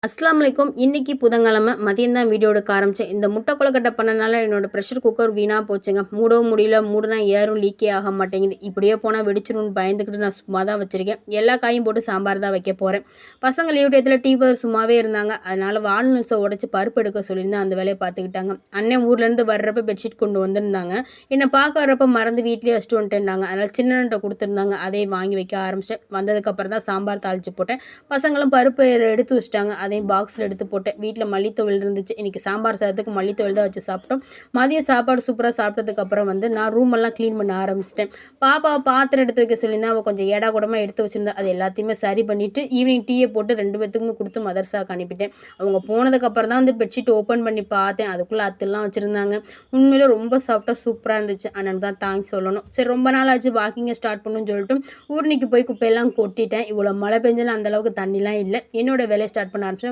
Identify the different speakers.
Speaker 1: அஸ்ஸலாமு அலைக்கும். இன்னைக்கு புதன்கிழமை மதியம் தான் வீடியோ எடுக்க ஆரம்பித்தேன். இந்த முட்டை கொழுக்கட்டை பண்ணனால என்னோட ப்ரெஷர் குக்கர் வீணாக போச்சுங்க. மூடவும் முடியல, மூடுனா ஏறும், லீக்கே ஆக மாட்டேங்குது. இப்படியே போனால் வெடிச்சிரும்னு பயந்துக்கிட்டு நான் சும்மா தான் வச்சுருக்கேன். எல்லா காயும் போட்டு சாம்பார் தான் வைக்க போகிறேன். பசங்க லீவ் டயத்தில் டீ பவர் சும்மாவே இருந்தாங்க. அதனால் வால்நட்ஸை உடச்சி பருப்பு எடுக்க சொல்லியிருந்தேன். அந்த வேலையை பார்த்துக்கிட்டாங்க. அண்ணன் ஊர்லேருந்து வர்றப்ப பெட்ஷீட் கொண்டு வந்திருந்தாங்க. என்னை பார்க்க வர்றப்ப மறந்து வீட்லேயே வச்சுட்டு வந்துட்டேன்னாங்க. அதனால் சின்னன்ட்ட கொடுத்துருந்தாங்க. அதையும் வாங்கி வைக்க ஆரம்பிச்சிட்டேன். வந்ததுக்கப்புறம் தான் சாம்பார் தாளித்து போட்டேன். பசங்களும் பருப்பு எடுத்து வச்சுட்டாங்க. அதையும் பாக்ஸில் எடுத்து போட்டேன். வீட்டில் மல்லித்தொழில் இருந்துச்சு. இன்றைக்கி சாம்பார் சாதத்துக்கு மல்லித்தொழில் தான் வச்சு சாப்பிட்டோம். மதியம் சாப்பாடு சூப்பராக சாப்பிட்டதுக்கப்புறம் நான் ரூமெல்லாம் க்ளீன் பண்ண ஆரம்பிச்சிட்டேன். பாப்பா பாத்திரம் எடுத்து வைக்க சொல்லியிருந்தேன். அவள் கொஞ்சம் ஏடா கூடமாக எடுத்து வச்சுருந்தா. அது எல்லாத்தையுமே சரி பண்ணிவிட்டு ஈவினிங் டீயை போட்டு 2 பேத்துக்குமே கொடுத்து மதர்சாவுக்கு அனுப்பிட்டேன். அவங்க போனதுக்கப்புறம் தான் பெட்ஷீட் ஓப்பன் பண்ணி பார்த்தேன். அதுக்குள்ளே அத்தெல்லாம் வச்சுருந்தாங்க. உண்மையிலே ரொம்ப சாஃப்டாக சூப்பராக இருந்துச்சு. அண்ணனுக்கு தான் தேங்க்ஸ் சொல்லணும். சரி, ரொம்ப நாள் ஆச்சு வாக்கிங்கை ஸ்டார்ட் பண்ணணும்னு சொல்லிட்டு ஊர்னிக்கு போய் குப்பையெல்லாம் கொட்டிட்டேன். இவ்வளோ மழை பெஞ்சாலும் அந்தளவுக்கு தண்ணிலாம் இல்லை. என்னோட வேலையை ஸ்டார்ட் பண்ண ஆரம்பிச்சேன்.